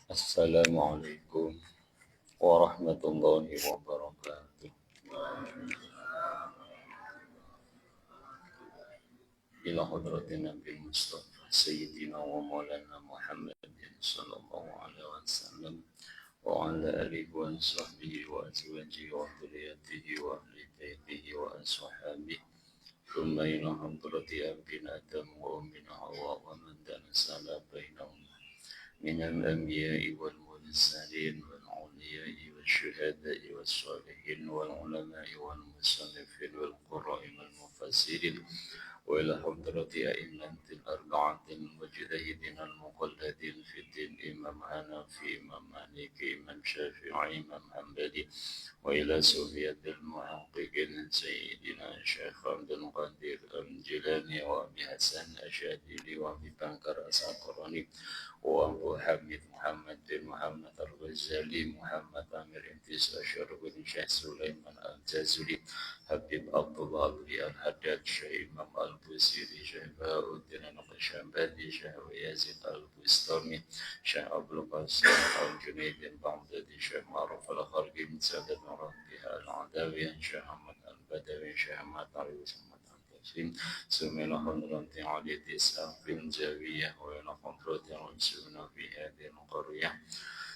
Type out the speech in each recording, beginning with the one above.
Assalamualaikum warahmatullahi wabarakatuh. Ila hadratin Nabi Mustafa Sayyidina wa maulana Muhammadin sallallahu alaihi wasallam wa ala alihi wa sahbihi wa azwajihi wa dhurriyyatihi wa ahli baitihi wa ashabihi. Thumma ila hadrati abina Adam wa ummina Hawa wa man tanasala bainahum من الأنبياء والمرسلين والأولياء والشهداء والصالحين والعلماء والمصنفين والقراء والمفسرين وإلى حضرة أئمة الأربعة المجتهدين المقلدين في الدين إمام حنفي إمام مالك إمام شافعي إمام حنبلي وإلى سورية المحققين سيدنا الشيخ عبد القادر الجيلاني وأبي حسن الشاذلي وأبي بكر السقراني وأبو حميد محمد بن محمد الغزالي محمد أمير انتس أشرف بن شيخ سليمان الجازري حبيب عبد الله بن الحداد شيخ إمام البوسيري شيخ بهاء الدين القشنبلي شيخ يزيد البستامي شيخ أبو القاسم الجنيد البغدادي شيخ معروف الخرقي من سادة مربيها العدوي شيخ محمد البدوي شيخ محمد عريس سمعنا حضرة علي تسعة في الجاوية وإلى حضرة عيسونا في هذه القرية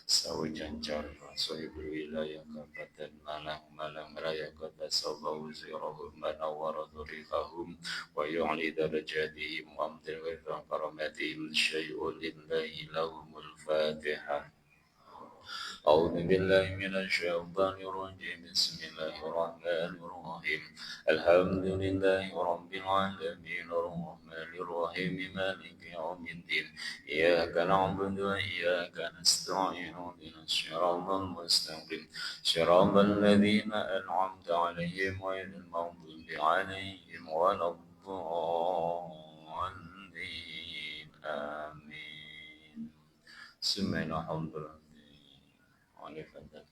Sawi janjar sahibul wilayah kabupaten Malang Raya kota Sabau zirahum manawwara dhurikahum wa yu'li darajatihim wa amdil wa karamatihim syai'un lillahi lahumul fatihah. أعوذ بالله من الشيطان الرجيم بسم الله الرحمن الرحيم الحمد لله رب العالمين الرحمن الرحيم مالك يوم الدين إياك نعبد وإياك نستعين اهدنا الصراط المستقيم صراط الذين أنعمت عليهم غير المغضوب عليهم ولا الضالين آمين. سمعنا حمد ونفذت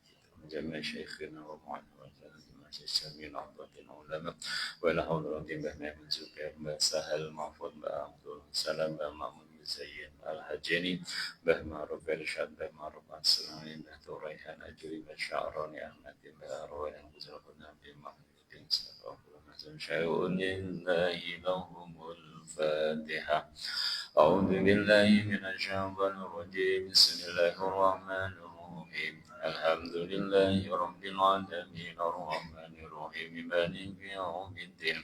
جميع شيخنا ومعلمنا السامعين أفضل العلماء ولا حول ولا قوة إلا بالله زكاة ما سهل محفوظ عبد السلام مأمون زين الحجيني به معروف الشاد به معروف السلامين به توريحان أجري بالشعراني أحمد به رويان بزرقنا بمحمد بن سلام شيء لله لهم الفاتحة. أعوذ بالله من الشيطان الرجيم بسم الله الرحمن الرحيم الحمد لله رب العالمين الرحمن الرحيم مالك يوم الدين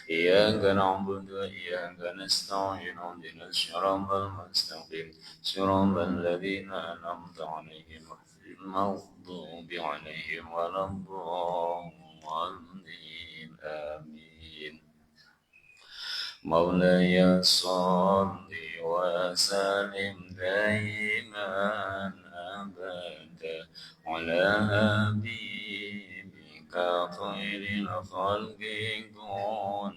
إياك نعبد وإياك نستعين اهدنا الصراط المستقيم صراط الذين أنعمت عليهم غير المغضوب عليهم ولا الضالين آمين. مولاي صل وسلم دائما أبدا على حبيبك خير الخلق كلهم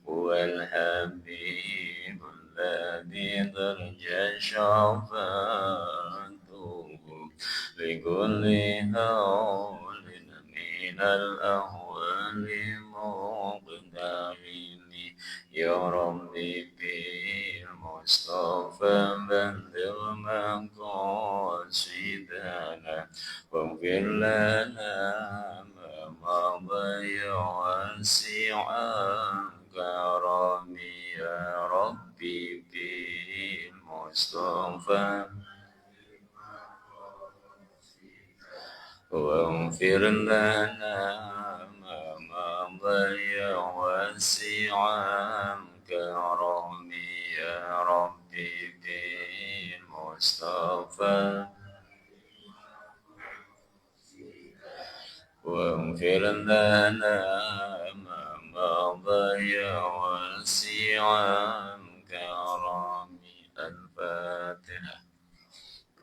هو الحبيب الذي ترجى شفاعته لكل هول من الأهوال مقدارين يا ربي بالمصطفى بلغ مقاصدنا واغفر لنا ما مضى واسع كرمي يا ربي بالمصطفى واغفر لنا ما مضى واسع كرمي يا ربي بالمصطفى واغفر لنا ما مضى واسع كرمي. الفاتحة.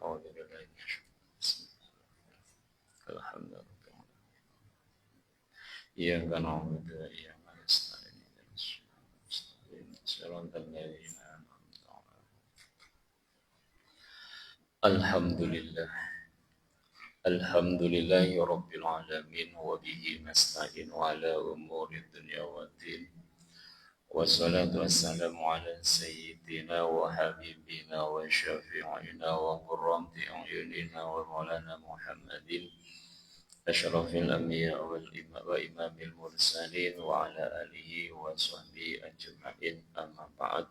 أعوذ بالله من الشيطان الحمد لله إياك نعبد وإياك نستعين صراط الذين أنعمت عليهم. الحمد لله الحمد لله رب العالمين وبه نستعين على أمور الدنيا والدين Wassalatu wassalamu ala sayyidina wa habibina wa syafi'ina wa qurrati a'yunina wa maulana Muhammadin asyrafil anbiya wa imamil mursalin wa ala alihi wa sahbihi ajma'in amma ba'd.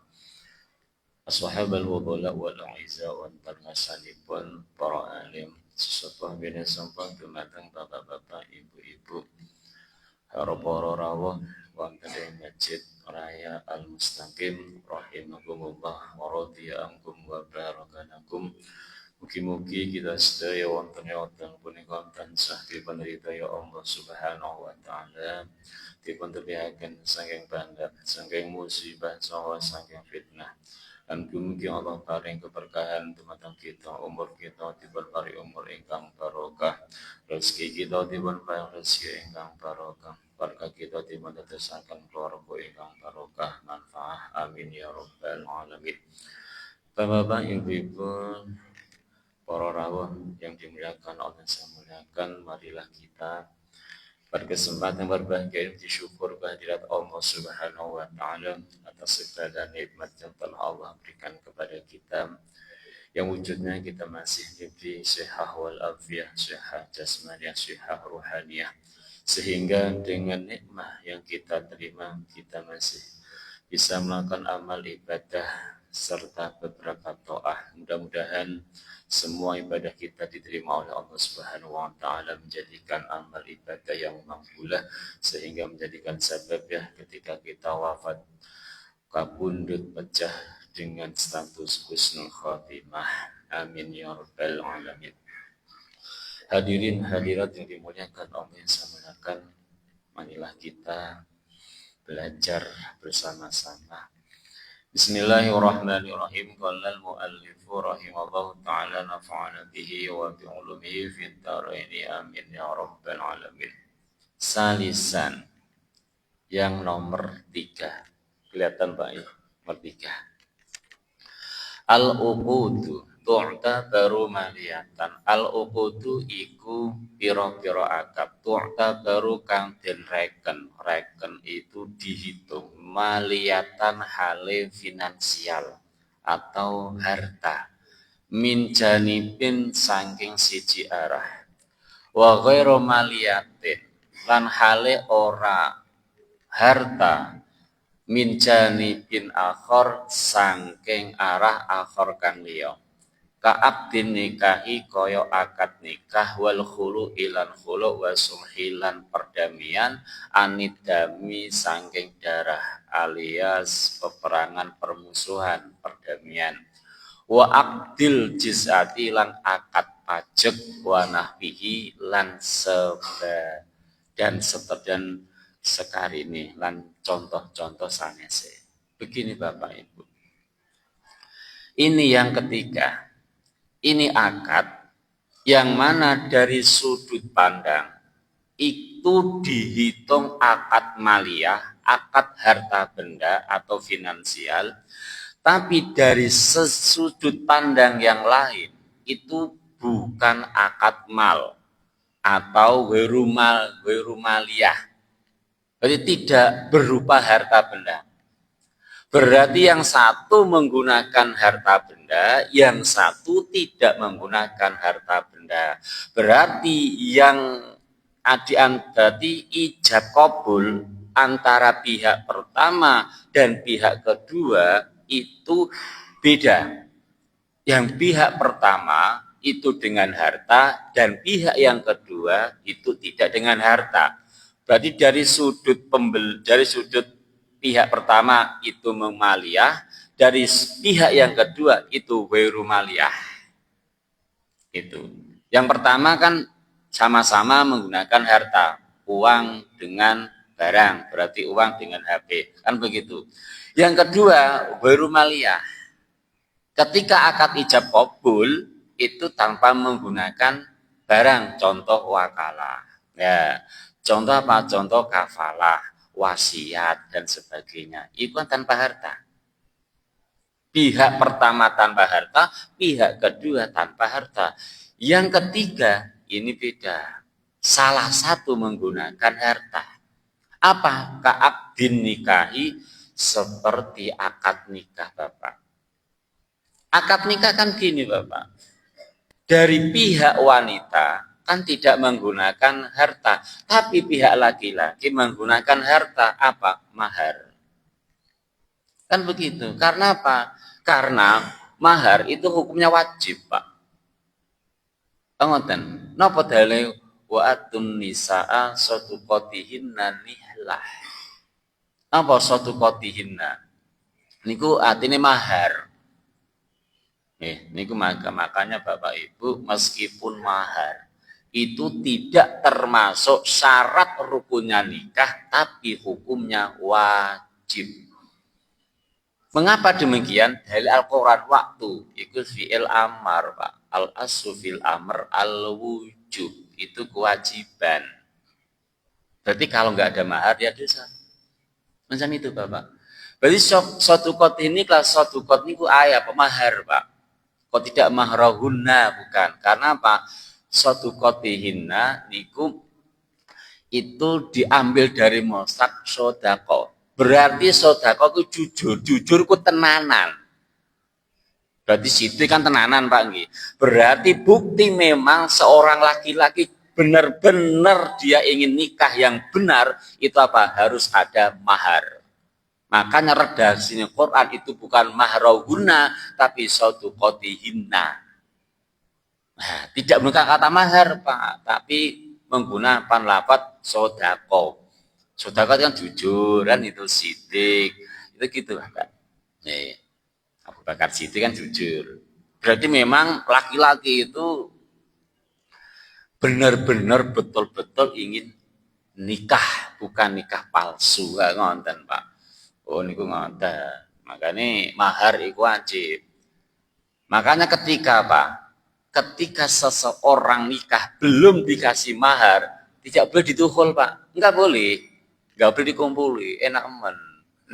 Ashabal fudala wal aiza wa antarnasanipun para alim sesepah bina sampah dumateng bapak-bapak ibu-ibu para rawuh wonten ing Masjid Raya Al Mustaqim rahimakumullah wa radiya ankum wa barakanakum. Mugi-mugi kita sedaya wonten punika tansah dipunridaya Allah Subhanahu wa taala, dipun tebihaken saking bangga, saking musibah saha saking fitnah. Dan mugi Allah paring keberkahan dumateng kita, umur kita dipun paring umur ingkang barokah, rezeki kita dipun paring rezeki ingkang barokah, berkah kita dipun dadosaken keluarga ingkang barokah manfaah, amin ya rabbal alamin. Bapak-bapak, ibu-ibu, para rawuh yang dimuliakan Allah, saya muliakan, marilah kita berkesempatan berbahagia disyukur kehadirat Allah Subhanahu wa taala atas segala nikmat yang telah Allah berikan kepada kita, yang wujudnya kita masih diberi sehat wal afiyah, sehat jasmani, sehat ruhaniyah, sehingga dengan nikmat yang kita terima kita masih bisa melakukan amal ibadah serta beberapa taat. Mudah-mudahan semua ibadah kita diterima oleh Allah Subhanahu wa taala, menjadikan amal ibadah yang makbulah, sehingga menjadikan sebab ya ketika kita wafat kabundut pecah dengan status husnul khatimah. Amin ya rabbal alamin. Hadirin hadirat yang dimuliakan Allah yang saya muliakan, marilah kita belajar bersama-sama. Bismillahirrahmanirrahim. Qala al-muallifu rahimallahu ta'ala nafa'ana bihi wa bi ulumihi fid dharain amin ya rabbal alamin. Salisan yang nomor 3. Kelihatan Pak ya, nomor 3. Al-uqudu tu'tabaru maliyatan. Al-uqudu iku pira-pira akad. Tu'tabaru kang den reken. Reken itu dihitung maliyatan hale finansial atau harta. Min janibin saking siji arah. Wa ghairu maliyatin lan hale ora harta min janibin akhor saking arah akhor kang liya. Ka'abdin nikahi kaya akad nikah wal khulu ilan khulu wa sulhilan perdamaian anidami saking darah alias peperangan permusuhan perdamaian wa aqdil jizati lan akad pajak wa nahbihi lan dan sekarini lan contoh-contoh sanese. Begini Bapak Ibu, ini yang ketiga. Ini akad yang mana dari sudut pandang itu dihitung akad maliyah, akad harta benda atau finansial, tapi dari sudut pandang yang lain itu bukan akad mal atau ghairu maliyah. Berarti tidak berupa harta benda. Berarti yang satu menggunakan harta benda, yang satu tidak menggunakan harta benda. Berarti yang berarti ijab kabul antara pihak pertama dan pihak kedua itu beda. Yang pihak pertama itu dengan harta dan pihak yang kedua itu tidak dengan harta. Berarti dari sudut pihak pertama itu maliyah, dari pihak yang kedua itu ghairu maliyah. Itu. Yang pertama kan sama-sama menggunakan harta, uang dengan barang, berarti uang dengan HP, kan begitu. Yang kedua ghairu maliyah. Ketika akad ijab kabul itu tanpa menggunakan barang, contoh wakalah. Ya, contoh apa? Contoh kafalah, wasiat dan sebagainya. Itu kan tanpa harta. Pihak pertama tanpa harta, pihak kedua tanpa harta. Yang ketiga ini beda. Salah satu menggunakan harta. Apa? Ka'abdin nikahi seperti akad nikah, Bapak. Akad nikah kan gini, Bapak. Dari pihak wanita kan tidak menggunakan harta, tapi pihak laki-laki menggunakan harta apa? Mahar. Kan begitu. Karena apa? Karena mahar itu hukumnya wajib, Pak. Ngoten. Napa dalile wa atun nisaa sadaqatihinna nihlah. Apa sadaqatihinna? Niku artine mahar. Niku makanya Bapak Ibu, meskipun mahar itu tidak termasuk syarat rukunnya nikah, tapi hukumnya wajib. Mengapa demikian? Dari Al-Quran waktu itu fi'il amar, Pak. Al-aslu fil amr al-wujub, itu kewajiban. Berarti kalau nggak ada mahar ya dosa. Macam itu, Bapak. Berarti suatu kot ini kelas suatu kot niku ayat pemahar, Pak. Kok tidak mahrahunna, bukan. Karena apa? Suatu kotihinna niku itu diambil dari mustaq sodako. Berarti sodako itu jujur ku tenanan. Berarti situ kan tenanan, Pak. Berarti bukti memang seorang laki-laki benar-benar dia ingin nikah yang benar, itu apa? Harus ada mahar. Makanya redaksinya Quran itu bukan mahrahunna, tapi sadaqatihinna. Nah, tidak menggunakan kata mahar, Pak, tapi menggunakan lafaz sodako. Sodako kan jujur, kan itu sidik, itu gitu, Pak. Nih, Abu Bakar Siddiq kan jujur. Berarti memang laki-laki itu benar-benar betul-betul ingin nikah, bukan nikah palsu, ngonten, Pak. Oh niku ngoten. Makanya mahar iku wajib. Makanya ketika Pak, ketika seseorang nikah belum dikasih mahar, tidak boleh dituhul, Pak. Enggak boleh. Enggak boleh dikumpuli, enak men.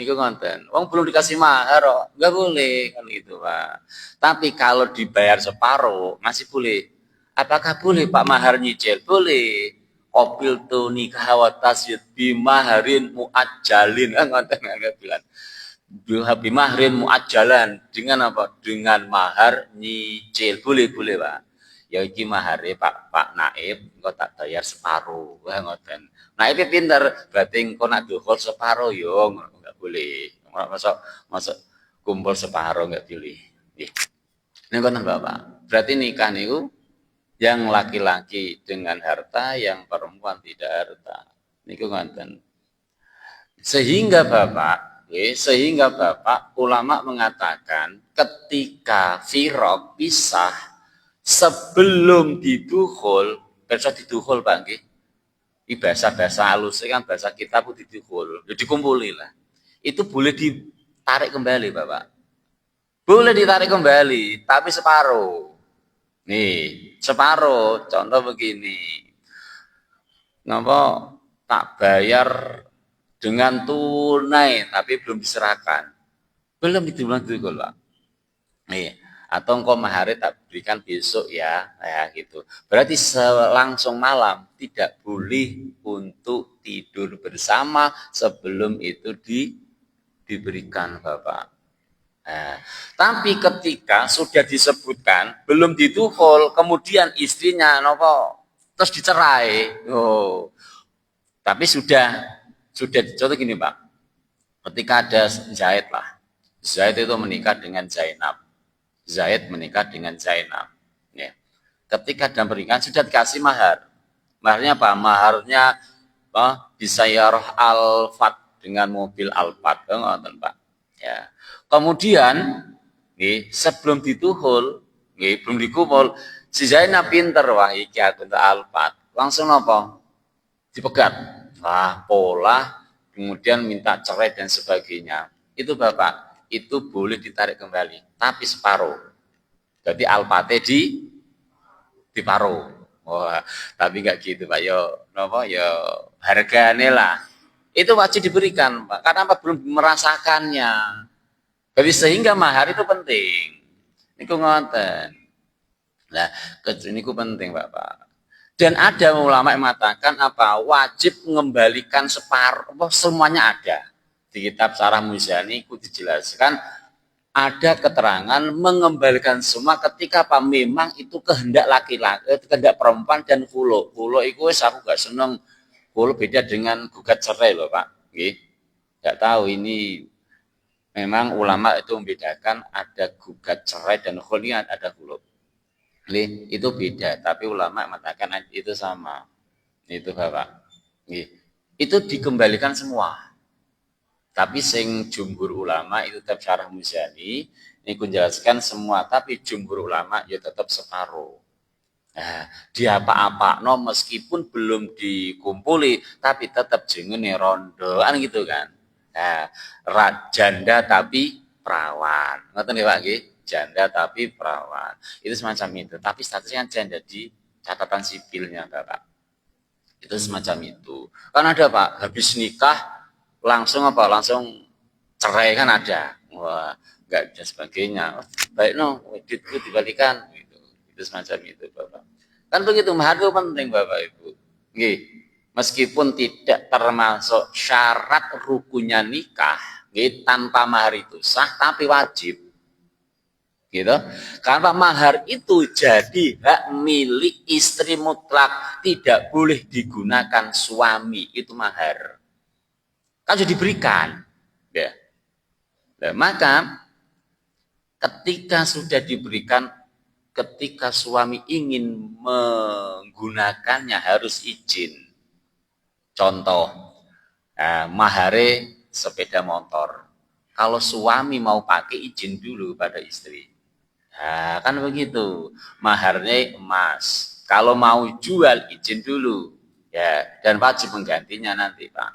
Niku ngoten. Wong belum dikasih mahar kok, enggak boleh kan gitu, Pak. Tapi kalau dibayar separuh masih boleh. Apakah boleh Pak mahar nyicil? Boleh. Opil tu nikah wa tasyid bimaharin muajjalin, ngoten nggak bilang bimahrin muajjalan, dengan apa? Dengan mahar nyicil. Boleh Pak. Ya iki mahare Pak Naib engko tak bayar separuh. Wah ngoten. Naib pinter, berarti engko nak duhul separuh yo enggak boleh. Masuk kumpul separuh enggak boleh. Nggih. Niku Bapak. Berarti nikah niku yang laki-laki dengan harta, yang perempuan tidak harta. Niku ngoten. Sehingga Bapak ulama mengatakan ketika firaq pisah sebelum didukhul, besok didukhul Pak nggih. Iki bahasa halus kan bahasa kita pun didukhul, ya dikumpuli lah. Itu boleh ditarik kembali, Bapak. Boleh ditarik kembali, tapi separuh. Nih, separuh. Contoh begini. Ngapa tak bayar dengan tunai tapi belum diserahkan. Belum dibilang dulu, Pak. Nih, atau engkau mahari tak berikan besok ya, gitu. Berarti langsung malam tidak boleh untuk tidur bersama sebelum itu diberikan, Bapak. Nah, tapi ketika sudah disebutkan belum dituhul, kemudian istrinya nopo terus dicerai. Oh. Tapi sudah contoh gini, Pak. Ketika ada Zaid lah. Zaid itu menikah dengan Zainab. Zaid menikah dengan Zainab. Ya. Ketika dalam pernikahan sudah dikasih mahar. Maharnya apa? Maharnya Bisayyarah Al-Fat dengan mobil Alphard, ngoten, Pak. Ya. Kemudian sebelum dituhul, belum dikumpul, si Zainab pinter, wah iki aku tak Alphard. Langsung apa? Dipegat. Wah, pola, kemudian minta cerai dan sebagainya. Itu Bapak, itu boleh ditarik kembali, tapi separuh. Jadi Alphard diparuh. Wah, tapi enggak gitu, Pak. Yo napa yo hargane lah. Itu wajib diberikan, Pak. Karena apa? Belum merasakannya. Jadi sehingga mahar itu penting. Niku ngoten. Nah, niku penting, Bapak. Dan ada ulama yang mengatakan apa? Wajib mengembalikan separuh, semuanya ada. di kitab Syarah Muzani itu dijelaskan ada keterangan mengembalikan semua ketika apa memang itu kehendak laki-laki, kehendak perempuan dan khulu. Khulu itu aku gak seneng. Khulu beda dengan gugat cerai loh Pak. Nggih. Gak tahu ini memang ulama itu membedakan ada gugat cerai dan khulu, ada khulu. Itu beda, tapi ulama mengatakan itu sama. Itu Bapak. Nggih. Itu dikembalikan semua. Tapi sing jumhur ulama itu tetap Syarah Muzani ini menjelaskan semua, tapi jumhur ulama ya tetap separuh. Nah, dia apa-apa no meskipun belum dikumpuli tapi tetap jengene rondoan gitu kan. Nah, janda tapi perawan. Ngoten nggih Pak nggih? Janda tapi perawan. Itu semacam itu, tapi statusnya janda di catatan sipilnya Bapak. Itu semacam itu. Kan ada Pak, habis nikah langsung apa? Langsung cerai kan ada. Wah, enggak ada sebagainya. Baik no, duitku dibalikan gitu. Itu semacam itu, Bapak. Kan begitu, mahar itu penting Bapak Ibu. Nggih. Meskipun tidak termasuk syarat rukunnya nikah, nggih, tanpa mahar itu sah tapi wajib. Gitu. Karena mahar itu jadi hak milik istri mutlak, tidak boleh digunakan suami, itu mahar. Kan sudah diberikan, ya. Nah, maka ketika sudah diberikan, ketika suami ingin menggunakannya harus izin. Contoh, mahare sepeda motor. Kalau suami mau pakai izin dulu pada istri. Nah, kan begitu. Maharnya emas. Kalau mau jual izin dulu, ya, dan wajib menggantinya nanti Pak.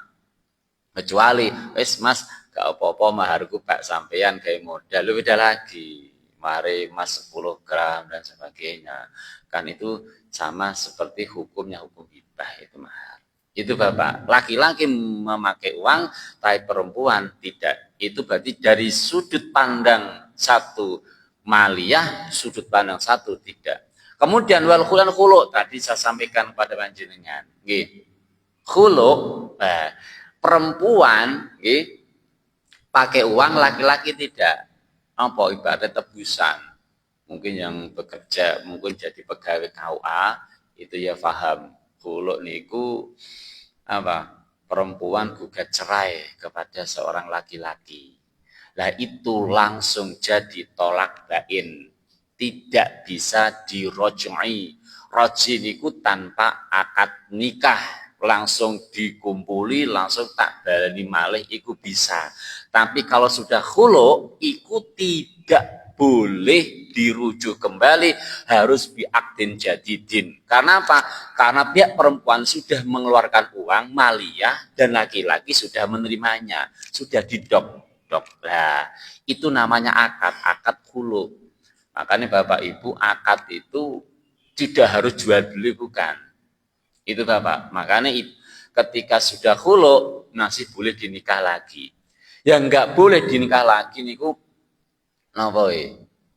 Kecuali wis Mas gak apa-apa maharku Pak sampean kayak modal lu beda lagi. Mari Mas 10 gram dan sebagainya. Kan itu sama seperti hukumnya hukum hibah itu mahar. Itu Bapak, laki-laki memakai uang, tapi perempuan tidak. Itu berarti dari sudut pandang satu maliyah, sudut pandang satu tidak. Kemudian wal khulan khulu tadi saya sampaikan pada panjenengan. Nggih. Khulu, perempuan pakai uang, laki-laki tidak. Apa ibarat tebusan. Mungkin yang bekerja, mungkin jadi pegawai KUA itu ya paham. Khulu niku apa? Perempuan gugat cerai kepada seorang laki-laki. Lah itu langsung jadi tolak bain. Tidak bisa dirojoi. Roji niku tanpa akad nikah. Langsung dikumpuli, langsung tak balani malih, iku bisa. Tapi kalau sudah khulu, iku tidak boleh dirujuk kembali, harus biakdin jadidin. Karena apa? Karena pihak perempuan sudah mengeluarkan uang maliyah dan laki-laki sudah menerimanya, sudah didok. Nah, itu namanya akad khulu. Makanya Bapak Ibu, akad itu tidak harus jual beli, bukan. Itu Bapak. Makanya ketika sudah khulu, masih boleh dinikah lagi. Yang enggak boleh dinikah lagi niku napa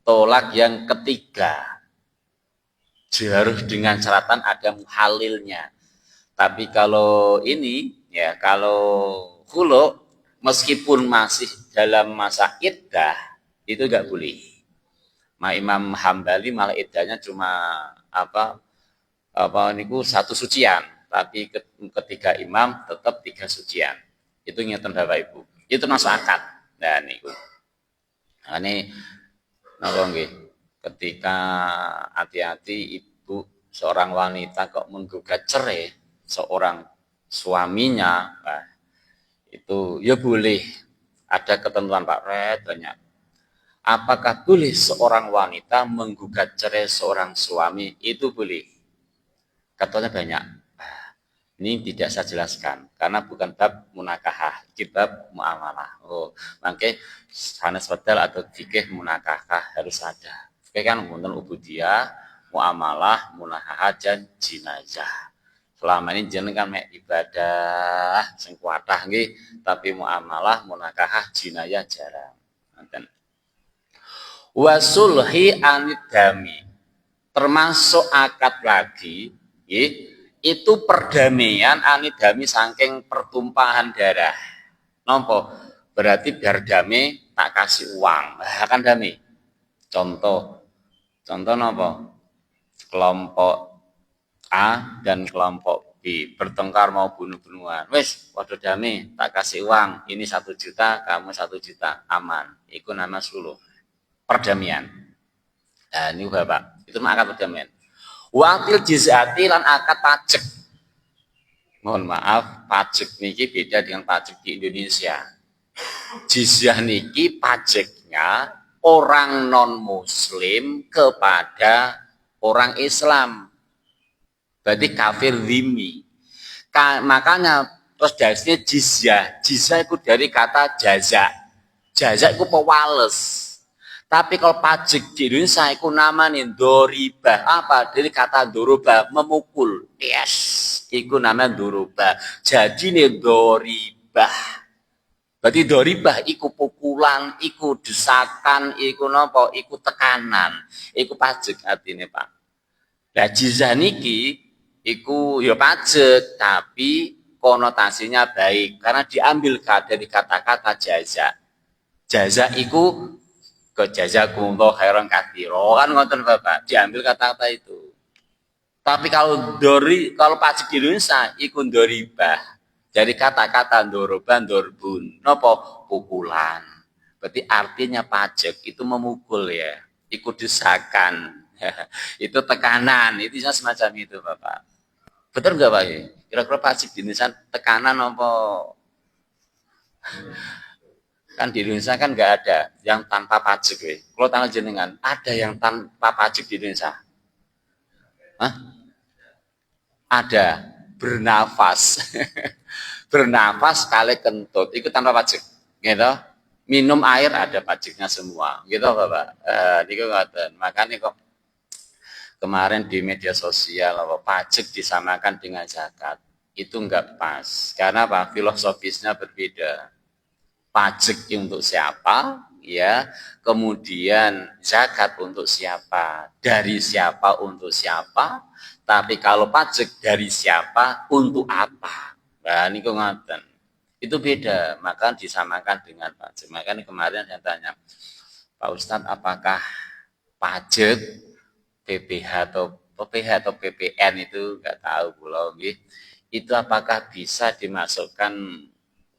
tolak yang ketiga. Harus dengan syaratan ada muhalilnya. Tapi kalau ini ya kalau khulu meskipun masih dalam masa iddah itu enggak boleh. Imam Hambali malah iddahnya cuma apa niku satu sucian, tapi ketiga imam tetap 3 sucian. Itu ngeten Bapak Ibu. Itu masuk akad. Nah niku. Nah ini napa nggih? Ketika hati-hati ibu seorang wanita kok menggugat cerai seorang suaminya, nah, itu ya boleh ada ketentuan Pak Red banyak. Apakah boleh seorang wanita menggugat cerai seorang suami? Itu boleh. Katanya banyak. Ini tidak saya jelaskan karena bukan bab munakahah, bab muamalah. Oh, mangke sanes wedal atau fikih munakahah harus ada. Fikih kan wonten ubudiyah, muamalah, munakahah dan jinazah. Selama ini jenengan mek ibadah sing kuatah nggih, tapi muamalah, munakahah, jinayah jarang. Ngoten. Wasulhi anidami. Termasuk akad lagi itu perdamaian anidami saking pertumpahan darah. Napa? Berarti biar damai tak kasih uang. Nah, kan damai. Contoh apa? Kelompok A dan kelompok B bertengkar mau bunuh-bunuhan. Wes, waduh damai, tak kasih uang. Ini 1 juta, kamu 1 juta, aman. Itu nama suluh perdamaian. Nah, ini Bapak, itu akad perdamaian. Wakil jizati lan akad pajak. Mohon maaf, pajak niki beda dengan pajak di Indonesia. Jizyah niki pajaknya orang non muslim kepada orang Islam. Berarti kafir zimmi. Makanya terus dasarnya jizyah. Jizyah itu dari kata jaza. Jaza itu pewales. Tapi kalau pajak di Indonesia itu namanya doribah. Apa? Dari kata dorobah, memukul. Yes, itu namanya dorobah. Jadi ini doribah. Berarti doribah iku pukulan, iku desakan, iku nopo, iku tekanan, iku pajak artinya Pak. Nah jizyah niki iku ya pajak tapi konotasinya baik karena diambil dari kata-kata jaza. Jaza iku ke jazakumullah khairan katsira kan ngoten Bapak, diambil kata-kata itu. Tapi kalau pajak di Indonesia iku doribah. Dari kata-kata doroban, dorbun, nopo pukulan. Berarti artinya pajak itu memukul ya, ikut desakan, itu tekanan, itu semacam itu Bapak. Betul nggak Pak? Kira-kira pajak di Indonesia tekanan apa? Kan di Indonesia kan nggak ada yang tanpa pajak ya. Kalau tanggal jenengan ada yang tanpa pajak di Indonesia? Hah? Ada, bernafas. Bernafas kali kentut itu tanpa pajak, gitu. Minum air ada pajaknya semua, gitu Bapak. Niku ngoten. Makanya kok kemarin di media sosial apa pajak disamakan dengan zakat itu enggak pas. Karena apa? Filosofisnya berbeda. Pajak untuk siapa? Ya, kemudian zakat untuk siapa? Dari siapa untuk siapa? Tapi kalau pajak dari siapa untuk apa? Nah, ini ngoten. Itu beda, maka disamakan dengan pajak. Makanya kemarin saya tanya, Pak Ustadz, apakah pajak PPH atau PPN itu nggak tahu pulau itu apakah bisa dimasukkan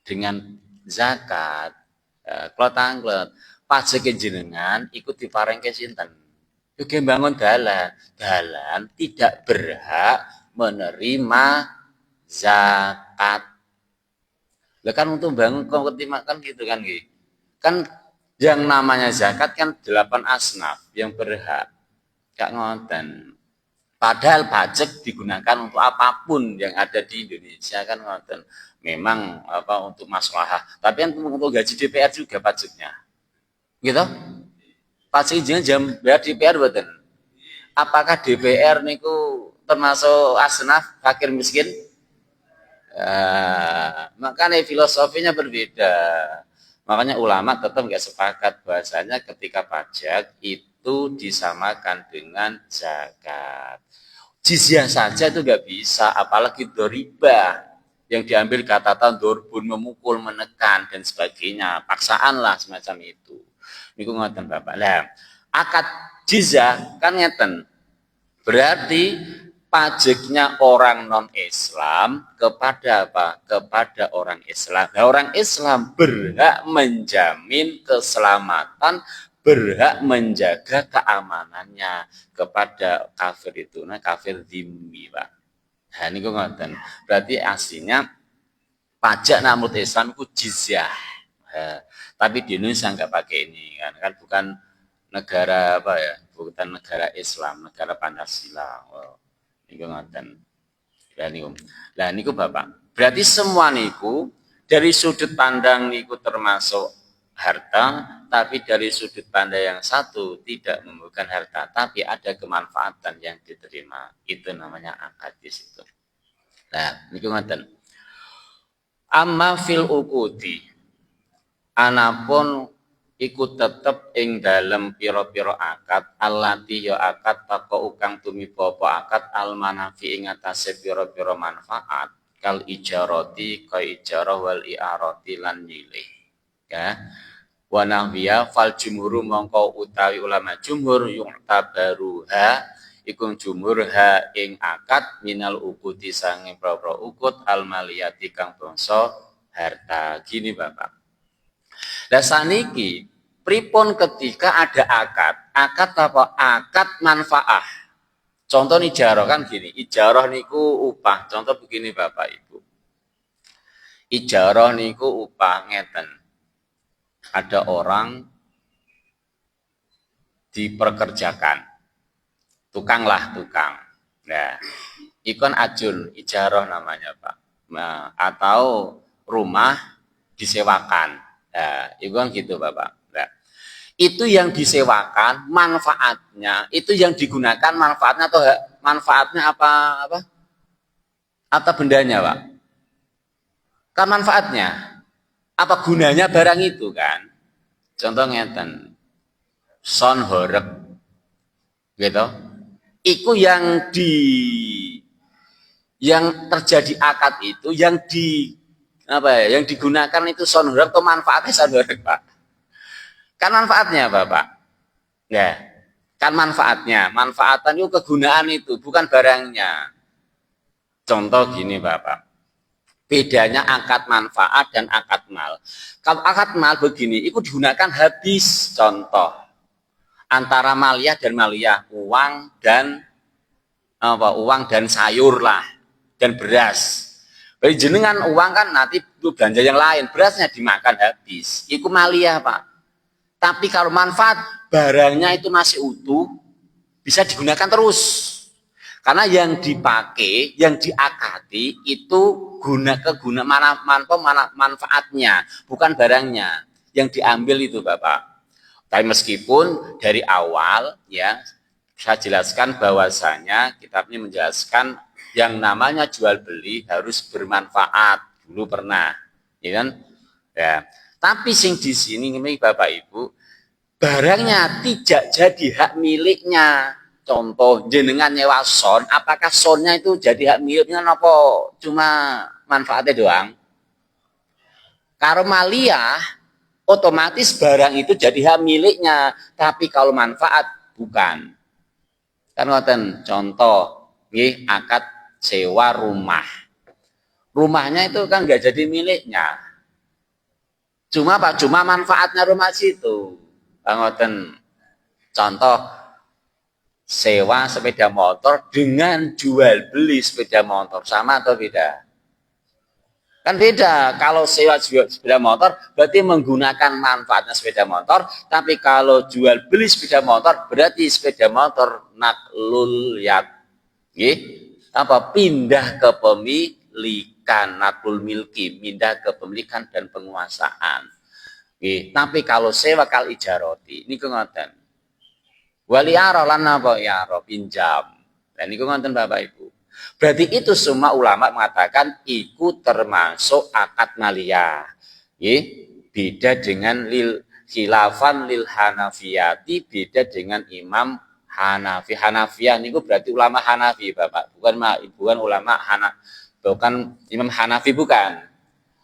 dengan zakat? Kalau tanglet pajak jenengan ikut diparengke sinten? Juga bangun dalan tidak berhak menerima zakat. Lah kan untuk bangun ketimah kan gitu kan gitu. Kan yang namanya zakat kan 8 asnaf yang berhak. Gak ngoten. Padahal pajak digunakan untuk apapun yang ada di Indonesia kan ngoten. Memang apa untuk masalah. Tapi kan untuk gaji DPR juga pajaknya. Gitu? Pajak izin jam bayar DPR betul. Apakah DPR niku termasuk asnaf fakir miskin? Makanya filosofinya berbeda. Makanya ulama tetap nggak sepakat bahasanya ketika pajak itu disamakan dengan zakat. Jizyah saja itu nggak bisa, apalagi doribah yang diambil kata dorbun memukul, menekan dan sebagainya, paksaan lah semacam itu. Niku ngoten Bapak. Lah, akad jizyah kan ngeten. Berarti pajaknya orang non-Islam kepada apa? Kepada orang Islam. Nah, orang Islam berhak menjamin keselamatan, berhak menjaga keamanannya kepada kafir itu. Nah, kafir dzimmi, Pak. Nah, ini gue ngoten. Berarti aslinya pajak namut Islam itu jizyah. Nah, tapi di Indonesia nggak pakai ini kan bukan negara apa ya, bukan negara Islam, negara Pancasila. Oh, niku ngoten. Lah niku Bapak. Berarti semua niku dari sudut pandang niku termasuk harta, tapi dari sudut pandang yang satu tidak membukan harta, tapi ada kemanfaatan yang diterima. Itu namanya akad di situ. Nah, niku ngoten. Amma fil uqudi. Anapun iku tetep ing dalem pira-pira akad allati ya akad tako ukang tumiba apa akad al manafi ing atase pira-pira manfaat kal ijarati ka ijarah wal i'arati lan nyilih Ya. Wa nahwiya fal jumhuru mongko utawi ulama jumhur yu'tabaruha iku jumhur ha ing akad minal ukuti sange pra-pra ukut al maliyati kang bangsa harta. Gini Bapak. Lah saniki pripun ketika ada akad? Akad apa? Akad manfaah. Contoh ijarah kan gini, ijarah niku upah. Contoh begini Bapak Ibu. Ijarah niku upah ngeten. Ada orang diperkerjakan. Tukang lah, tukang. Nah, ikon ajun, ijarah namanya Pak. Nah, atau rumah disewakan. Nah, ikon gitu Bapak. Nah, itu yang disewakan manfaatnya, itu yang digunakan manfaatnya atau manfaatnya apa? Atau bendanya Pak? Kan manfaatnya. Apa gunanya barang itu kan? Contoh ngeten. Son horeg. Gitu. Iku yang terjadi akad itu yang yang digunakan itu son horeg atau manfaatnya son horeg, Pak? Kan manfaatnya, Bapak. Ya. Kan manfaatnya. Manfaatan itu kegunaan itu, bukan barangnya. Contoh gini, Bapak. Bedanya akad manfaat dan akad mal. Kalau akad mal begini, itu digunakan habis. Contoh antara maliyah dan maliyah, uang dan sayur lah dan beras. Bagi jenengan uang kan nanti belanja yang lain, berasnya dimakan habis. Itu maliyah Pak. Tapi kalau manfaat barangnya itu masih utuh, bisa digunakan terus. Karena yang dipakai, yang diakati itu manfaatnya, bukan barangnya. Yang diambil itu Bapak. Tapi meskipun dari awal ya saya jelaskan bahwasanya kitab ini menjelaskan yang namanya jual beli harus bermanfaat. Dulu pernah, ya kan? Ya. Tapi sing di sini Bapak Ibu, barangnya tidak jadi hak miliknya. Contoh jenengan nyewa son, apakah sonnya itu jadi hak miliknya apa cuma manfaatnya doang? Kalau maliyah otomatis barang itu jadi hak miliknya, tapi kalau manfaat bukan. Kan ngoten contoh nggih akad sewa rumah. Rumahnya itu kan nggak jadi miliknya. Cuma manfaatnya rumah situ. Kan ngoten contoh sewa sepeda motor dengan jual beli sepeda motor sama atau beda? Kan beda. Kalau sewa sepeda motor berarti menggunakan manfaatnya sepeda motor, tapi kalau jual beli sepeda motor berarti sepeda motor naklul yad. Apa pindah ke pemilikan, naklul milki, pindah ke pemilikan dan penguasaan. Tapi kalau sewa kal ijaroti ini ngoten. Wali aro lan apa ya aro pinjam. Dan niku ngoten Bapak Ibu. Berarti itu semua ulama mengatakan itu termasuk akad maliyah. Beda dengan khilafan lil Hanafiyati, beda dengan Imam Hanafi. Hanafiyah niku berarti ulama Hanafi Bapak, bukan ulama bukan Imam Hanafi bukan.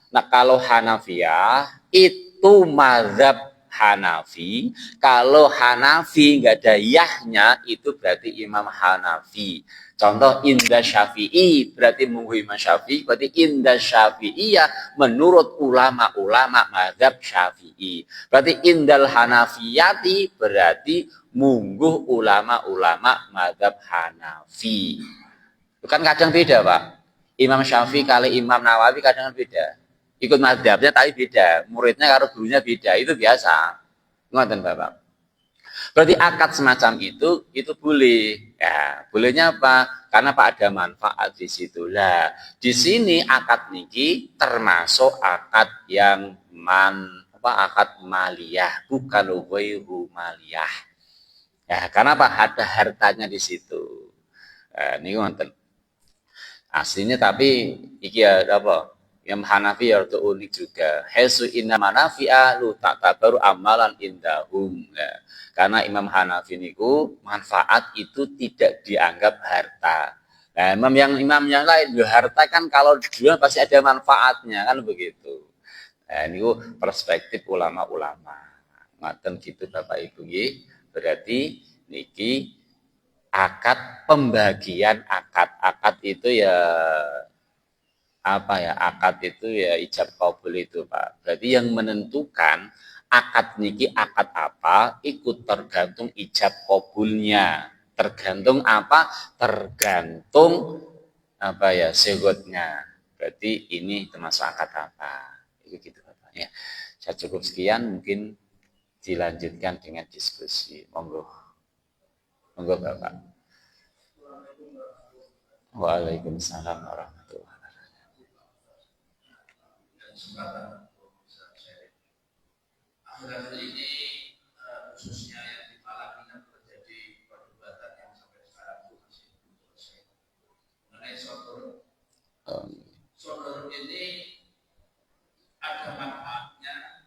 Nah, kalau Hanafiyah itu mazhab Hanafi, kalau Hanafi nggak ada yahnya itu berarti Imam Hanafi. Contoh indah Syafi'i berarti munggu Imam Syafi'i, berarti indah Syafi'iyah menurut ulama-ulama mazhab Syafi'i. Berarti indal Hanafiyati berarti munggu ulama-ulama mazhab Hanafi. Bukan kadang beda Pak. Imam Syafi'i kali Imam Nawawi kadang beda. Ikut mazhabnya tapi beda, muridnya karo gurunya beda, itu biasa. Ngoten Bapak. Berarti akad semacam itu boleh. Ya, bolehnya apa? Karena Pak ada manfaat di situ. Lah, di sini akad niki termasuk akad yang akad maliyah, bukan ghairu maliyah. Ya, karena Pak ada hartanya di situ. Ini ngoten. Aslinya tapi iki ya apa? Yang Hanafi ya unik juga. Hesu inna manafi'a lu ta'tabaru amalan indahum. Ya. Karena Imam Hanafi niku manfaat itu tidak dianggap harta. Nah, imam yang lain harta kan kalau dijual pasti ada manfaatnya kan begitu. Nah, ini perspektif ulama-ulama. Ngaten gitu Bapak Ibu nggih. Berarti niki akad pembagian akad itu ya apa ya, akad itu ya ijab kabul itu Pak. Berarti yang menentukan akad niki akad apa ikut tergantung ijab kabulnya. Tergantung apa? Tergantung apa ya segotnya. Berarti ini termasuk akad apa? Itu gitu Bapak ya. Saya cukup sekian, mungkin dilanjutkan dengan diskusi. Monggo. Monggo Bapak. Waalaikumsalam warahmatullahi wabarakatuh. Akhir-akhir ini khususnya yang di Malang ini terjadi perdebatan yang sampai sekarang itu masih belum selesai mengenai sodor. Sodor ini ada manfaatnya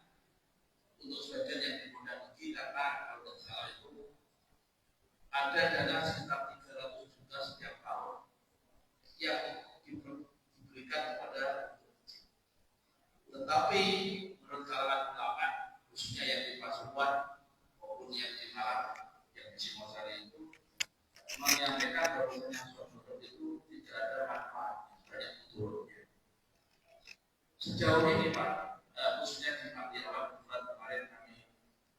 untuk sebagian yang dimodaiki karena kalau tidak salah itu ada dana sekitar 300 juta setiap tahun yang diberikan kepada, tetapi menurut kalangan ulama khususnya yang di Pasuruan maupun yang di Malang, yang di Singosari itu menyampaikan bahwasanya sodor itu tidak ada manfaat, banyak betul. Sejauh ini Pak, khususnya di Matiawan kemarin kami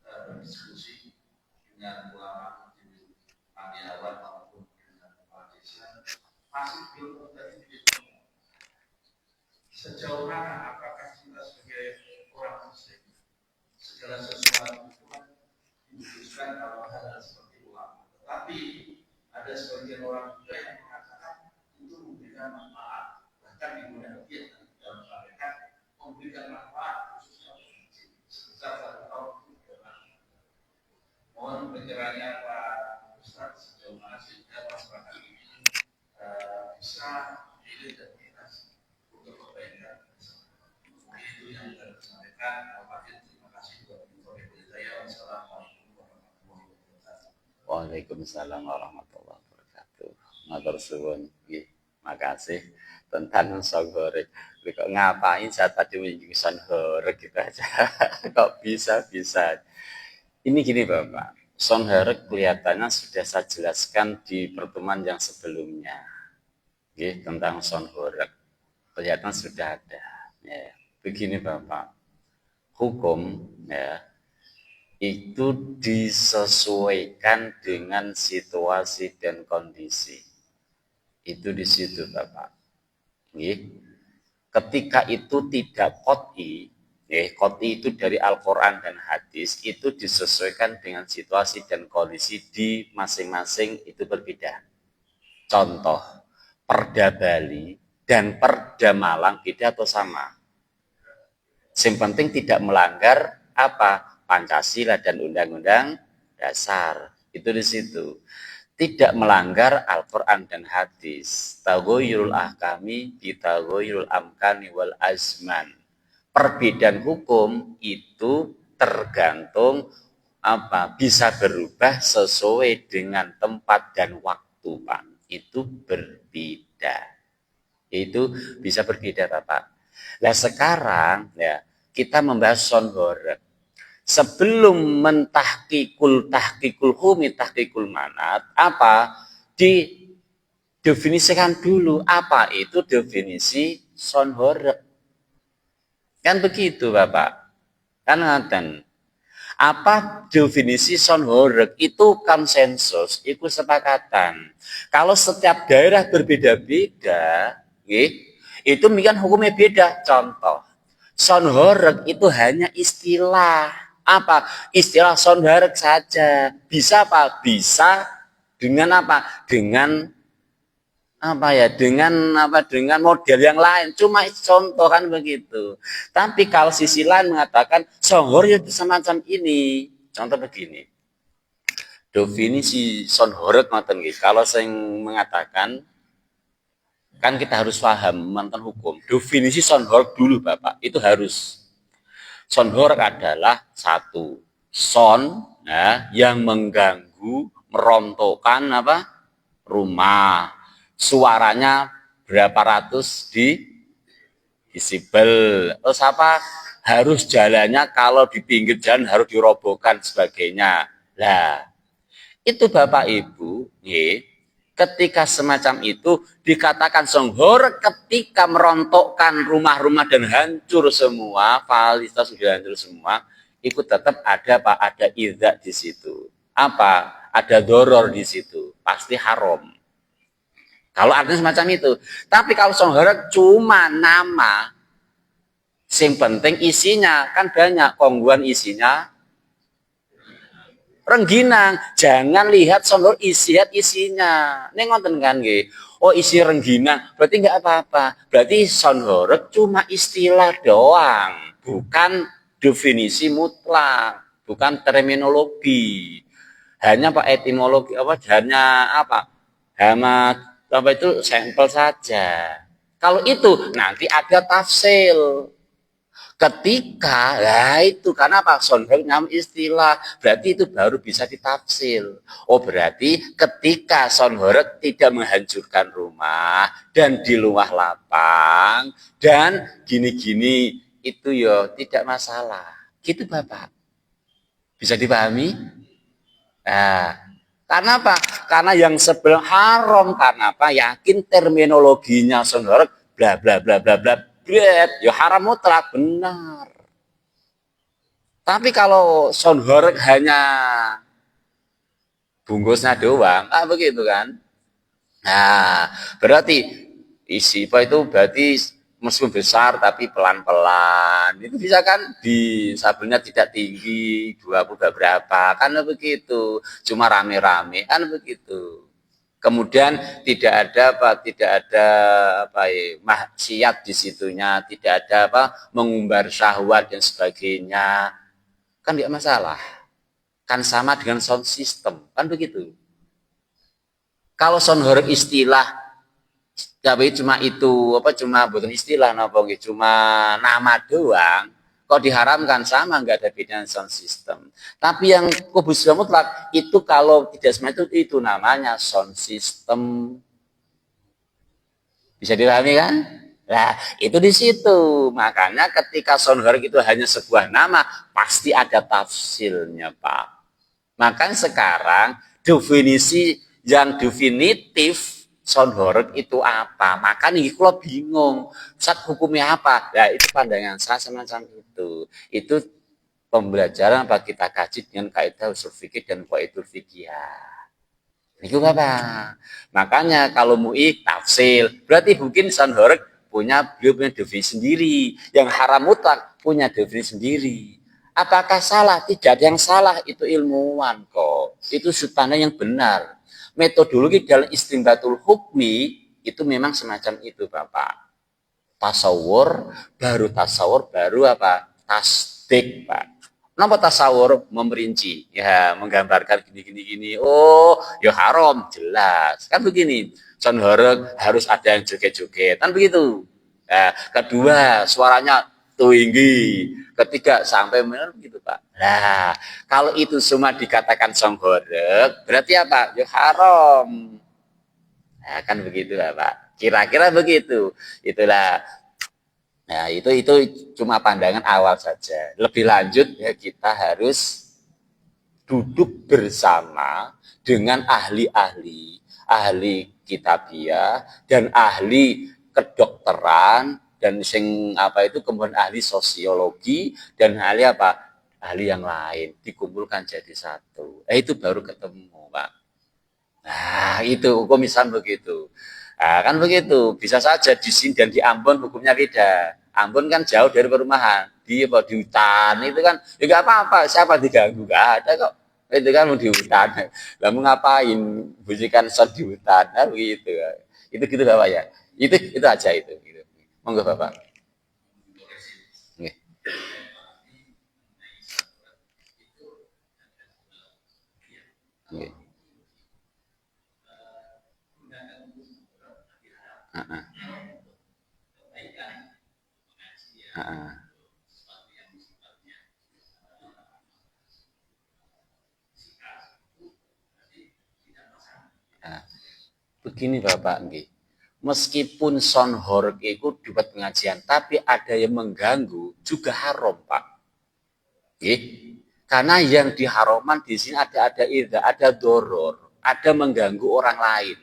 berdiskusi dengan ulama di Matiawan maupun dengan kepala desa, masih belum terjadi semua. Sejauh mana apakah kita sebagai orang Muslim segala sesuatu itu diputuskan kalau hal seperti ulama, tetapi ada sebagian orang juga yang mengatakan itu memberikan manfaat, bahkan di dunia dia dalam mereka memberikan manfaat khususnya sebesar 1 tahun. Mohon pencerahannya Pak Ustaz, sejauh mana sehingga masyarakat ini bisa memilih dan mengingatkan untuk kebaikan. Itu yang sudah disampaikan. Terima kasih buat informasi saya. Wassalamualaikum warahmatullahi wabarakatuh. Waalaikumsalam warahmatullahi wabarakatuh. Matur suwun. Nggih, makasih tentang songhorek. Kok ngapain saya tadi menyinggung songhorek gitu aja. Kok bisa-bisa. Ini gini Bapak, songhorek kelihatannya sudah saya jelaskan di pertemuan yang sebelumnya. Nggih, tentang songhorek. Kelihatan sudah ada. Ya. Begini Bapak, hukum ya itu disesuaikan dengan situasi dan kondisi. Itu di situ Bapak. Nggih. Ketika itu tidak qot'i, qot'i itu dari Al-Quran dan hadis, itu disesuaikan dengan situasi dan kondisi di masing-masing itu berbeda. Contoh, Perda Bali dan Perda Malang beda atau sama? Yang penting tidak melanggar apa? Pancasila dan Undang-Undang Dasar. Itu di situ. Tidak melanggar Al-Quran dan hadis. Taghayyurul ahkami bitaghayyurul amkani wal azman. Perbedaan hukum itu tergantung apa? Bisa berubah sesuai dengan tempat dan waktu, Pak. Itu berbeda. Itu bisa berbeda, Pak. Nah sekarang ya kita membahas songhorek. Sebelum tahkikul humi tahkikul manat, apa didefinisikan dulu apa itu definisi songhorek. Kan begitu Bapak. Kan ngaten. Apa definisi songhorek? Itu konsensus, itu sepakatan. Kalau setiap daerah berbeda-beda, itu mungkin hukumnya beda. Contoh, songhorek itu hanya istilah. Apa? Istilah songhorek saja. Bisa apa? Bisa dengan apa? Dengan apa ya? Dengan apa? Dengan model yang lain. Cuma contoh kan begitu. Tapi kalau sisi lain mengatakan songhorek semacam ini. Contoh begini. Definisi songhorek ngoten nggih. Kalau saya mengatakan kan kita harus paham mantan hukum. Definisi songhorek dulu Bapak. Itu harus. Songhorek adalah satu son ya, yang mengganggu, merontokkan apa rumah. Suaranya berapa ratus Visible. Terus apa? Harus jalannya kalau di pinggir jalan harus dirobohkan sebagainya. Lah, itu Bapak Ibu, ketika semacam itu dikatakan songhor ketika merontokkan rumah-rumah dan hancur semua, fasilitas sudah hancur semua, itu tetap ada Pak, ada idza di situ. Apa? Ada doror di situ. Pasti haram. Kalau artinya semacam itu. Tapi kalau songhor cuma nama, sing penting isinya kan banyak, kongguan isinya rengginang. Jangan lihat songhor lihat isinya. Ini ngonten kan nggih. Oh isi rengginang, berarti nggak apa-apa. Berarti songhor cuma istilah doang, bukan definisi mutlak, bukan terminologi. Hanya Pak etimologi apa? Hanya apa? Hanya apa itu sampel saja. Kalau itu nanti ada tafsir. Ketika, ya itu karena apa? Sonhek nama istilah, berarti itu baru bisa ditafsir. Oh berarti ketika sonhorek tidak menghancurkan rumah dan di luar lapang dan gini-gini itu yo tidak masalah. Gitu Bapak. Bisa dipahami? Nah, karena apa? Karena yang sebelum haram, karena apa? Yakin terminologinya sonhorek bla bla bla bla bla bla, ya haram mutlak benar. Tapi kalau sonhorek hanya bungkusnya doang, begitu kan? Nah, berarti isi apa itu berarti meskipun besar tapi pelan-pelan. Itu bisa kan di sabelnya tidak tinggi, 20 berapa, kan begitu. Cuma rame-rame, kan begitu. Kemudian tidak ada apa, tidak ada apa ya, maksiat di situnya, tidak ada apa mengumbar syahwat dan sebagainya. Kan tidak masalah. Kan sama dengan sound system, kan begitu. Kalau sound horeg istilah, tapi cuma itu apa cuma bukan istilah napa cuma nama doang, kok diharamkan sama nggak ada bedanya sound system. Tapi yang kubus mutlak itu kalau tidak semua itu namanya sound system. Bisa dipahami kan? Nah, itu di situ. Makanya ketika sound horeg itu hanya sebuah nama, pasti ada tafsirnya, Pak. Makanya sekarang definisi yang definitif sound horeg itu apa? Makanya ini kalau bingung, Ustaz hukumnya apa? Nah itu pandangan saya semacam itu. Itu pembelajaran apa kita kaji dengan kaidah usul fikih dan qaidul fikih. Itu apa? Makanya kalau MUI tafsir, berarti mungkin sound horeg beliau punya definisi sendiri. Yang haram mutlak punya definisi sendiri. Apakah salah? Tidak ada yang salah, itu ilmuwan kok. Itu sudut yang benar. Metodologi dalam istimbatul hukmi itu memang semacam itu, Bapak. Tasawur baru apa? Tasdik, Pak. Kenapa tasawur memerinci? Ya, menggambarkan gini. Oh, ya haram, jelas. Kan begini. Sound horeg harus ada yang joget-joget. Kan begitu. Nah, kedua, suaranya tinggi. Ketiga, sampai benar begitu, Pak. Nah, kalau itu semua dikatakan sound horeg, berarti apa? Ya haram. Nah, kan begitu, Pak. Kira-kira begitu. Itulah. Nah, itu cuma pandangan awal saja. Lebih lanjut ya kita harus duduk bersama dengan ahli-ahli, ahli kitabiah dan ahli kedokteran dan sing apa itu kemudian ahli sosiologi dan ahli apa? Ahli yang lain dikumpulkan jadi satu. Itu baru ketemu, Pak. Nah, itu hukum Islam begitu. Nah, kan begitu. Bisa saja di sini dan di Ambon hukumnya beda. Ambon kan jauh dari perumahan. Di hutan itu kan ya nggak apa-apa. Siapa diganggu? Nggak ada kok. Itu kan mau di hutan. Lah mau ngapain? Bunyikan sound di hutan. Nah, begitu. Itu gitu Bapak ya. Itu aja itu. Gitu. Monggo Bapak. Nggih. Nggih. Heeh. Heeh. Nah, begini Bapak nggih. Meskipun sonhor itu dibuat pengajian, tapi ada yang mengganggu juga haram, Pak. Karena yang diharamkan di sini ada doror, ada mengganggu orang lain.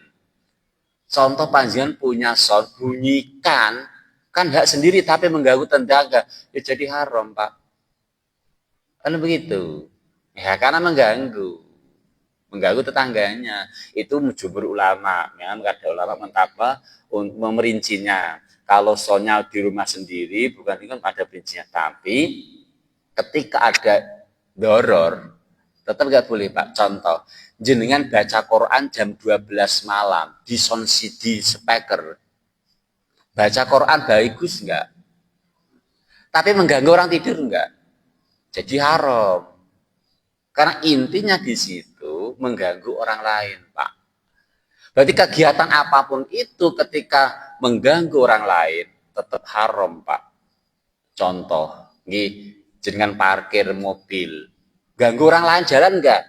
Contoh panjenengan punya sound bunyikan, kan hak sendiri tapi mengganggu tetangga, ya jadi haram, Pak. Kan begitu. Ya karena mengganggu tetangganya. Itu jumhur ulama. Memang ada ulama mentapa memerincinya. Kalau soalnya di rumah sendiri bukan itu ada perincinya, tapi ketika ada doror tetap nggak boleh, Pak. Contoh, jenengan baca Quran jam 12 malam di sound CD speaker. Baca Quran bagus nggak? Tapi mengganggu orang tidur nggak? Jadi haram. Karena intinya di situ mengganggu orang lain, Pak. Berarti kegiatan apapun itu ketika mengganggu orang lain tetap haram, Pak. Contoh, jenengan parkir mobil, ganggu orang lain jalan enggak?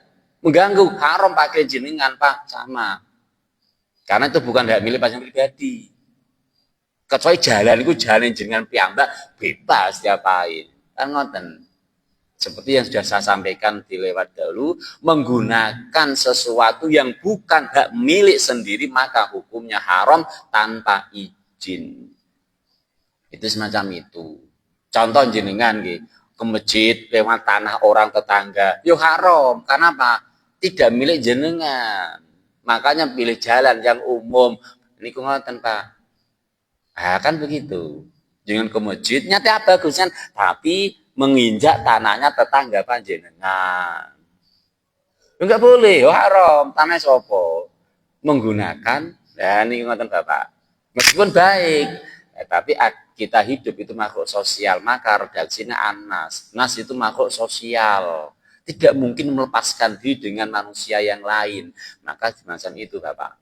Mengganggu, haram pakai jenengan, Pak, sama. Karena itu bukan hak milik pasien pribadi. Kecuali jalan itu jalan jenengan piyambak, bebas diapain. Kan ngoten. Seperti yang sudah saya sampaikan di lewat dahulu, menggunakan sesuatu yang bukan hak milik sendiri maka hukumnya haram tanpa izin. Itu semacam itu. Contoh jenengan ke masjid lewat tanah orang tetangga, yo haram. Karena apa? Tidak milik jenengan. Makanya pilih jalan yang umum. Ini ngoten, Pak. Nah, kan begitu. Jangan ke masjid, nyata bagusnya, tapi menginjak tanahnya tetangga panjenengan. Enggak boleh, haram. Tanah sopo menggunakan, nah ini ngoten Bapak. Meskipun baik, tapi kita hidup itu makhluk sosial, maka redaksinya Anas. Nas itu makhluk sosial. Tidak mungkin melepaskan diri dengan manusia yang lain. Maka semacam itu, Bapak.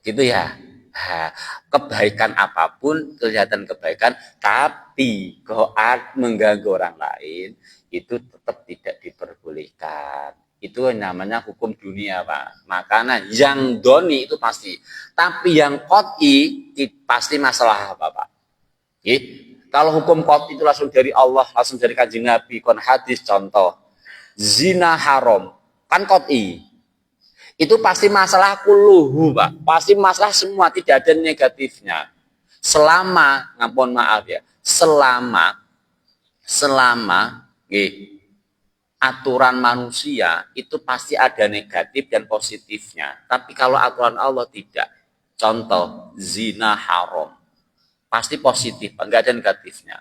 Gitu ya. Nah, kebaikan apapun, kelihatan kebaikan, tapi kalau mengganggu orang lain, itu tetap tidak diperbolehkan. Itu namanya hukum dunia, Pak. Makanya yang doni itu pasti. Tapi yang qot'i pasti masalah apa, Pak? Kalau hukum qot'i itu langsung dari Allah, langsung dari kanjeng Nabi, kon hadis contoh. Zina haram, kan qot'i. Itu pasti masalah kuluhu, Pak. Pasti masalah semua, tidak ada negatifnya. Selama, ngampun maaf ya, selama aturan manusia itu pasti ada negatif dan positifnya. Tapi kalau aturan Allah tidak. Contoh, zina haram. Pasti positif, enggak ada negatifnya.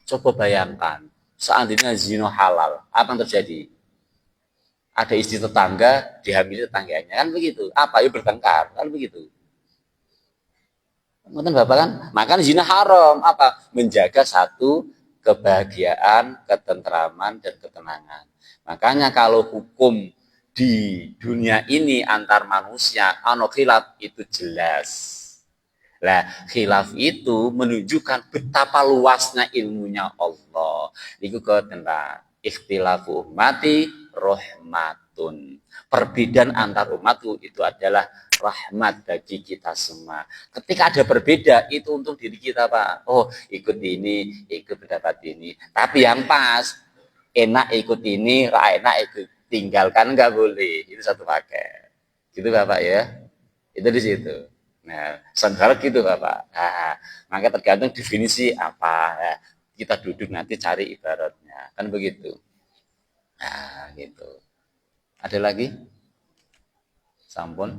Coba bayangkan, seandainya zina halal, apa yang terjadi? Ada istri tetangga, dihamili tetangganya, kan begitu. Apa, yuk bertengkar, kan begitu. Mungkin Bapak kan, makanya zina haram, apa? Menjaga satu kebahagiaan, ketentraman, dan ketenangan. Makanya kalau hukum di dunia ini antar manusia, khilaf itu jelas. Nah, khilaf itu menunjukkan betapa luasnya ilmunya Allah. Itu tentang ikhtilafu ummati rahmatun. Perbedaan antar umatku itu adalah rahmat bagi kita semua. Ketika ada berbeda, itu untuk diri kita, Pak. Oh, ikut ini, ikut pendapat ini. Tapi yang pas, enak ikut ini, enak ikut tinggalkan, nggak boleh. Itu satu paket. Gitu, Bapak ya. Itu di situ. Nah, sebenarnya gitu, Bapak. Nah, maka tergantung definisi apa. Nah, kita duduk nanti cari ibaratnya. Kan begitu. Nah, gitu. Ada lagi? Sampun.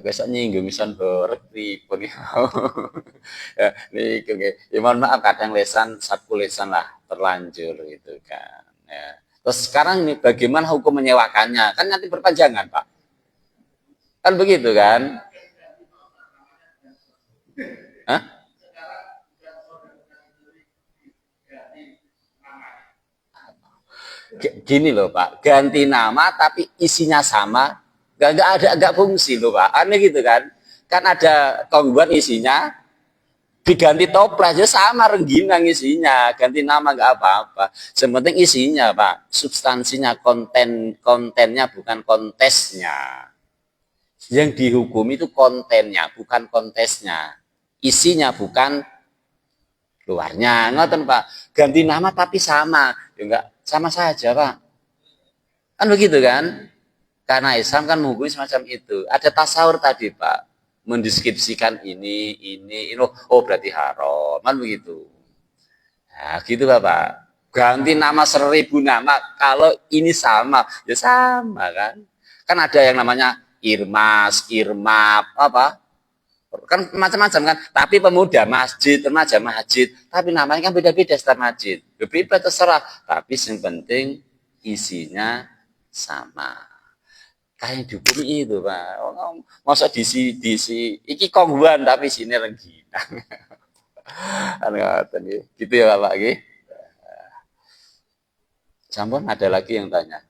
Besok nyinggung misalnya berarti pun ya, nih ya, mohon maaf kadang lesan satu lesan lah terlanjur gitu kan. Ya. Terus sekarang ini bagaimana hukum menyewakannya? Kan nanti berpanjangan, Pak. Kan begitu kan? Hah? Gini loh Pak, ganti nama tapi isinya sama, nggak fungsi loh Pak, aneh gitu kan? Kan ada kombuan isinya diganti toples ya sama rengginang isinya, ganti nama nggak apa-apa. Sepenting isinya Pak, substansinya kontennya bukan kontesnya. Yang dihukum itu kontennya, bukan kontesnya. Isinya bukan luarnya. Ngoten Pak. Ganti nama tapi sama. Ya enggak, sama saja Pak. Kan begitu kan? Karena Islam kan menghukumi semacam itu. Ada tasawur tadi Pak. Mendeskripsikan ini. Oh berarti haram. Kan begitu. Nah gitu Bapak. Ganti nama 1000 nama. Kalau ini sama. Ya sama kan. Kan ada yang namanya Irmas, Irmap, apa? Kan macam-macam kan. Tapi pemuda masjid, remaja masjid. Tapi namanya kan beda-beda setiap masjid. Beda terserah. Tapi yang penting isinya sama. Kayak dihukum itu Pak. Masa disi iki kongguan tapi sini rengginang. Gitu ya Bapak. Sampun ada lagi yang tanya.